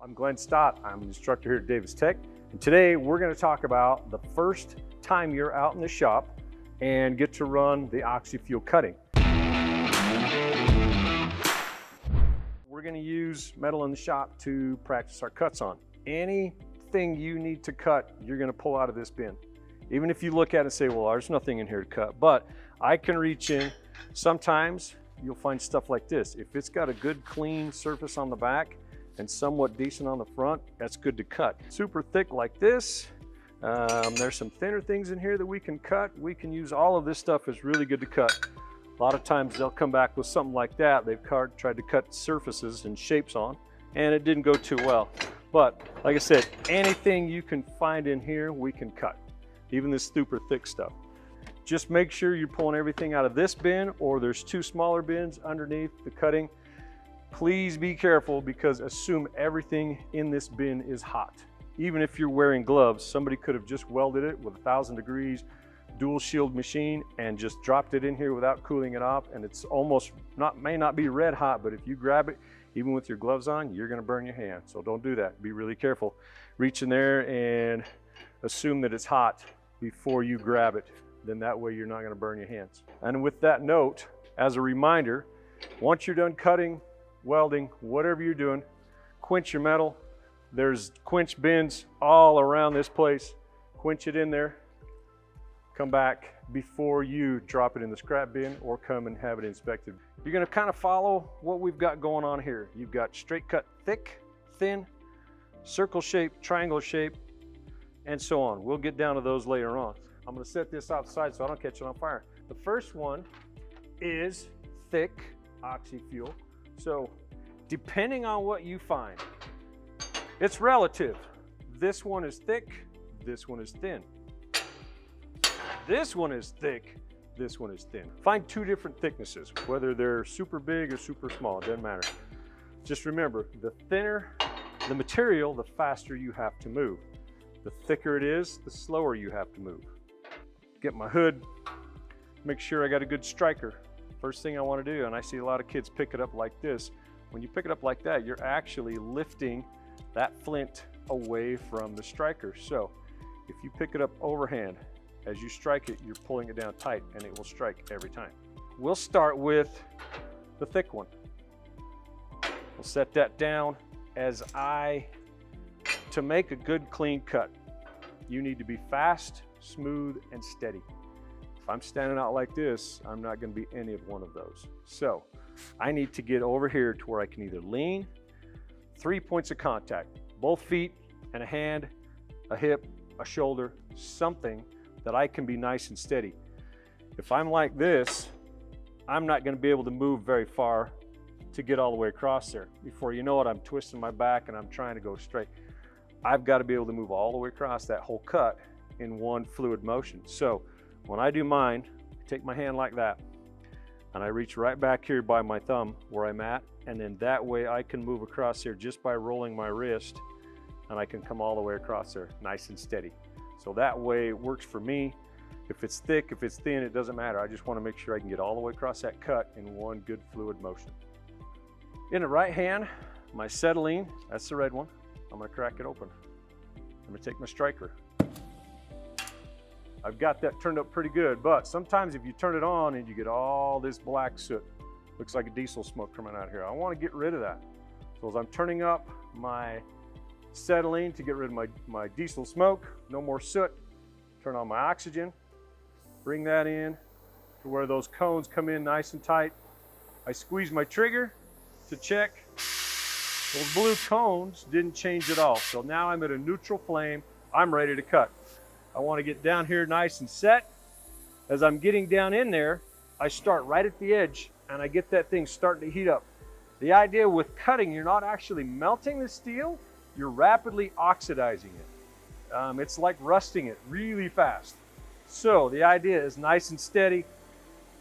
I'm Glenn Stott. I'm an instructor here at Davis Tech. And today we're going to talk about the first time you're out in the shop and get to run the OxyFuel cutting. We're going to use metal in the shop to practice our cuts on. Anything you need to cut, you're going to pull out of this bin. Even if you look at it and say, well, there's nothing in here to cut, but I can reach in. Sometimes you'll find stuff like this. If it's got a good clean surface on the back and somewhat decent on the front, that's good to cut. Super thick like this. There's some thinner things in here that we can cut. We can use all of this stuff. Is really good to cut. A lot of times they'll come back with something like that. They've tried to cut surfaces and shapes on, and it didn't go too well. But like I said, anything you can find in here, we can cut. Even this super thick stuff. Just make sure you're pulling everything out of this bin, or there's two smaller bins underneath the cutting. Please be careful, because assume everything in this bin is hot. Even if you're wearing gloves, somebody could have just welded it with 1,000 degrees dual shield machine and just dropped it in here without cooling it off, and it's almost may not be red hot, but if you grab it, even with your gloves on, you're gonna burn your hand. So don't do that. Be really careful. Reach in there and assume that it's hot before you grab it. Then that way you're not gonna burn your hands. And with that note, as a reminder, once you're done cutting, welding, whatever you're doing, quench your metal. There's quench bins all around this place. Quench it in there. Come back before you drop it in the scrap bin or come and have it inspected. You're gonna kind of follow what we've got going on here. You've got straight cut, thick, thin, circle shape, triangle shape, and so on. We'll get down to those later on. I'm gonna set this outside so I don't catch it on fire. The first one is thick OxyFuel. So depending on what you find, it's relative. This one is thick, this one is thin. This one is thick, this one is thin. Find two different thicknesses, whether they're super big or super small, it doesn't matter. Just remember, the thinner the material, the faster you have to move. The thicker it is, the slower you have to move. Get my hood, make sure I got a good striker. First thing I want to do, and I see a lot of kids pick it up like this, when you pick it up like that, you're actually lifting that flint away from the striker. So if you pick it up overhand, as you strike it, you're pulling it down tight and it will strike every time. We'll start with the thick one. We'll set that down. To make a good clean cut, you need to be fast, smooth, and steady. If I'm standing out like this, I'm not going to be any of one of those. So I need to get over here to where I can either lean, 3 points of contact, both feet and a hand, a hip, a shoulder, something that I can be nice and steady. If I'm like this, I'm not going to be able to move very far to get all the way across there. Before you know it, I'm twisting my back and I'm trying to go straight. I've got to be able to move all the way across that whole cut in one fluid motion. So when I do mine, I take my hand like that and I reach right back here by my thumb where I'm at, and then that way I can move across here just by rolling my wrist, and I can come all the way across there nice and steady. So that way it works for me. If it's thick, if it's thin, it doesn't matter. I just want to make sure I can get all the way across that cut in one good fluid motion. In the right hand, my acetylene, that's the red one. I'm going to crack it open. I'm going to take my striker. I've got that turned up pretty good, but sometimes if you turn it on and you get all this black soot, looks like a diesel smoke coming out here. I want to get rid of that. So as I'm turning up my acetylene to get rid of my diesel smoke, no more soot, turn on my oxygen, bring that in to where those cones come in nice and tight. I squeeze my trigger to check. Those blue cones didn't change at all. So now I'm at a neutral flame. I'm ready to cut. I want to get down here nice and set. As I'm getting down in there, I start right at the edge and I get that thing starting to heat up. The idea with cutting, you're not actually melting the steel, you're rapidly oxidizing it. It's like rusting it really fast. So the idea is nice and steady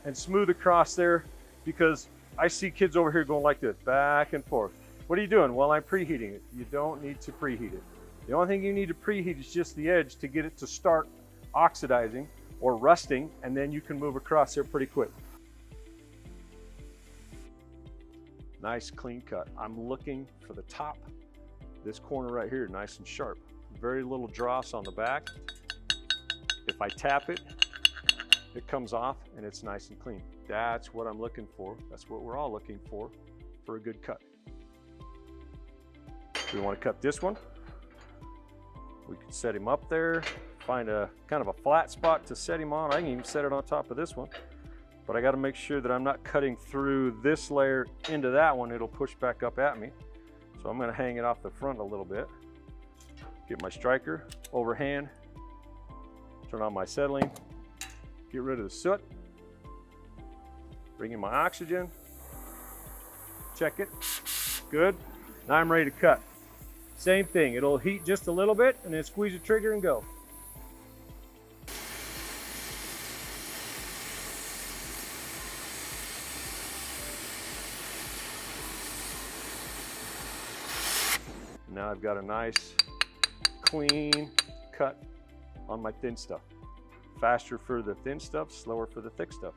and smooth across there, because I see kids over here going like this, back and forth. What are you doing? Well, I'm preheating it. You don't need to preheat it. The only thing you need to preheat is just the edge to get it to start oxidizing or rusting, and then you can move across there pretty quick. Nice clean cut. I'm looking for the top This corner right here, nice and sharp. Very little dross on the back. If I tap it, it comes off and it's nice and clean. That's what I'm looking for. That's what we're all looking for a good cut. We want to cut this one. We can set him up there, find a kind of a flat spot to set him on. I can even set it on top of this one, but I got to make sure that I'm not cutting through this layer into that one. It'll push back up at me. So I'm going to hang it off the front a little bit. Get my striker, overhand, turn on my acetylene, get rid of the soot, bring in my oxygen, check it, good. Now I'm ready to cut. Same thing, it'll heat just a little bit and then squeeze the trigger and go. Now I've got a nice, clean cut on my thin stuff. Faster for the thin stuff, slower for the thick stuff.